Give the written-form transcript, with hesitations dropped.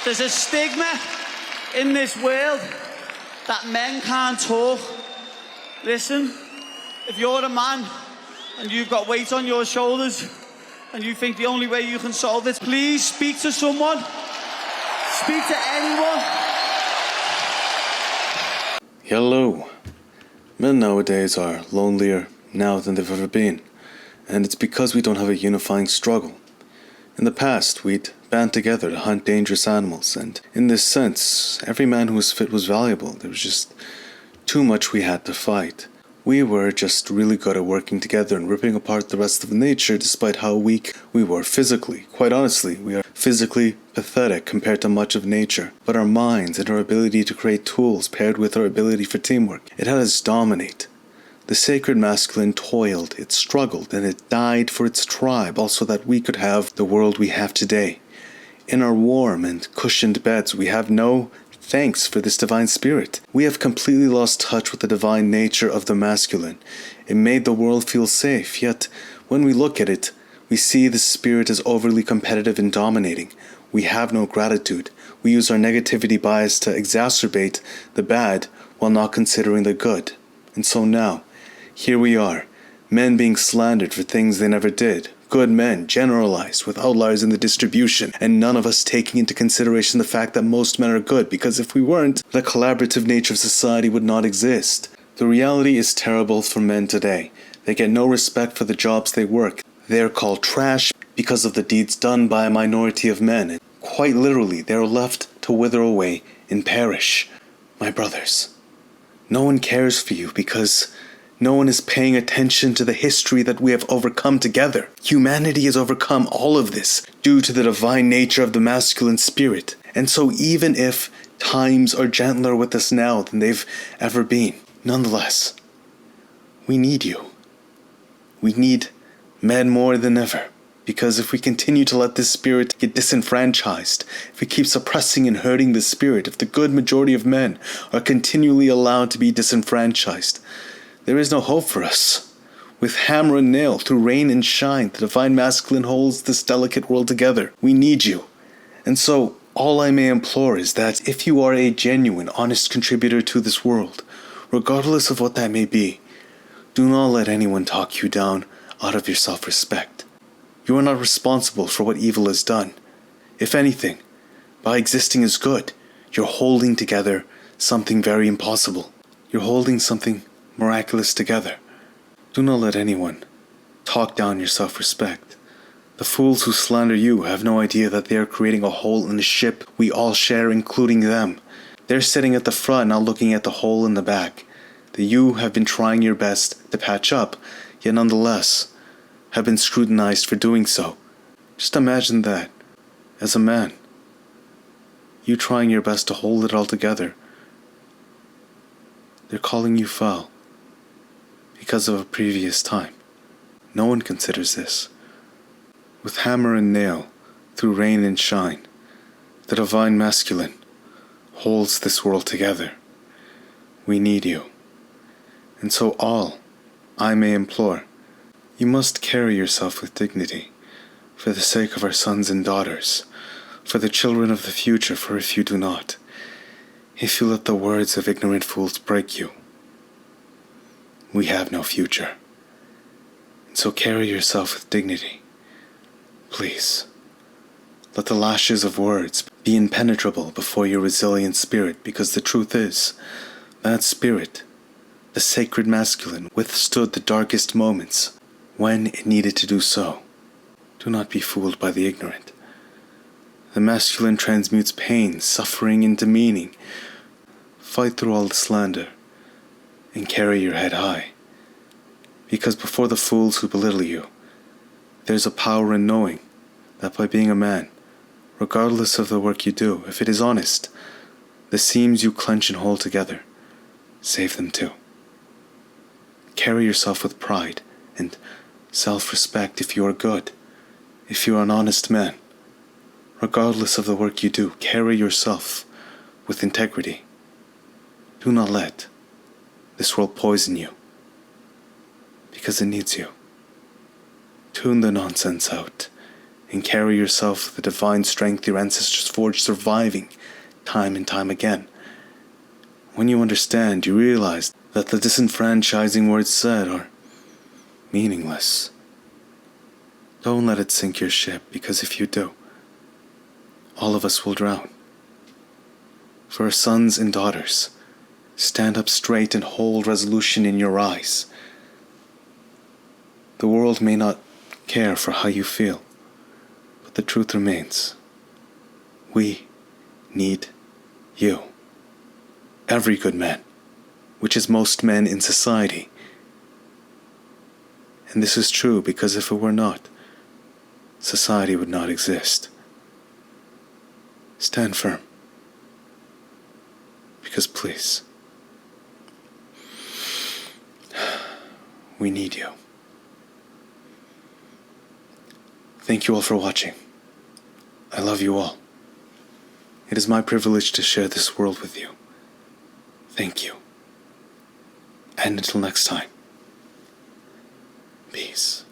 There's a stigma in this world that men can't talk. Listen, if you're a man and you've got weight on your shoulders and you think the only way you can solve it, please speak to someone. Speak to anyone. Hello. Men nowadays are lonelier now than they've ever been, and it's because we don't have a unifying struggle. In the past, we'd band together to hunt dangerous animals, and in this sense, every man who was fit was valuable. There was just too much we had to fight. We were just really good at working together and ripping apart the rest of nature despite how weak we were physically. Quite honestly, we are physically pathetic compared to much of nature, but our minds and our ability to create tools paired with our ability for teamwork, it had us dominate. The sacred masculine toiled, it struggled, and it died for its tribe, also that we could have the world we have today. In our warm and cushioned beds, we have no thanks for this divine spirit. We have completely lost touch with the divine nature of the masculine. It made the world feel safe, yet when we look at it, we see the spirit as overly competitive and dominating. We have no gratitude. We use our negativity bias to exacerbate the bad while not considering the good. And so now, here we are, men being slandered for things they never did. Good men, generalized, with outliers in the distribution, and none of us taking into consideration the fact that most men are good, because if we weren't, the collaborative nature of society would not exist. The reality is terrible for men today. They get no respect for the jobs they work. They are called trash because of the deeds done by a minority of men, and quite literally, they are left to wither away and perish. My brothers, no one cares for you because no one is paying attention to the history that we have overcome together. Humanity has overcome all of this due to the divine nature of the masculine spirit. And so even if times are gentler with us now than they've ever been, nonetheless, we need you. We need men more than ever. Because if we continue to let this spirit get disenfranchised, if we keep suppressing and hurting this spirit, if the good majority of men are continually allowed to be disenfranchised, there is no hope for us. With hammer and nail, through rain and shine, the divine masculine holds this delicate world together. We need you. And so, all I may implore is that if you are a genuine, honest contributor to this world, regardless of what that may be, do not let anyone talk you down out of your self-respect. You are not responsible for what evil has done. If anything, by existing as good, you're holding together something very impossible. You're holding something miraculous together. Do not let anyone talk down your self-respect. The fools who slander you have no idea that they are creating a hole in the ship we all share, including them. They're sitting at the front, not looking at the hole in the back that you have been trying your best to patch up, yet nonetheless have been scrutinized for doing so. Just imagine that, as a man, you trying your best to hold it all together. They're calling you foul because of a previous time. No one considers this. With hammer and nail, through rain and shine, the divine masculine holds this world together. We need you. And so all I may implore, you must carry yourself with dignity, for the sake of our sons and daughters, for the children of the future, for if you do not, if you let the words of ignorant fools break you, we have no future. And so carry yourself with dignity. Please, let the lashes of words be impenetrable before your resilient spirit, because the truth is, that spirit, the sacred masculine, withstood the darkest moments when it needed to do so. Do not be fooled by the ignorant. The masculine transmutes pain, suffering into meaning. Fight through all the slander and carry your head high. Because before the fools who belittle you, there's a power in knowing that by being a man, regardless of the work you do, if it is honest, the seams you clench and hold together, save them too. Carry yourself with pride and self-respect if you are good, if you are an honest man. Regardless of the work you do, carry yourself with integrity. Do not let this world poison you, because it needs you. Tune the nonsense out and carry yourself with the divine strength your ancestors forged, surviving time and time again. When you understand, you realize that the disenfranchising words said are meaningless. Don't let it sink your ship, because if you do, all of us will drown. For our sons and daughters, stand up straight and hold resolution in your eyes. The world may not care for how you feel, but the truth remains. We need you. Every good man, which is most men in society. And this is true because if it were not, society would not exist. Stand firm. Because please, we need you. Thank you all for watching. I love you all. It is my privilege to share this world with you. Thank you. And until next time, peace.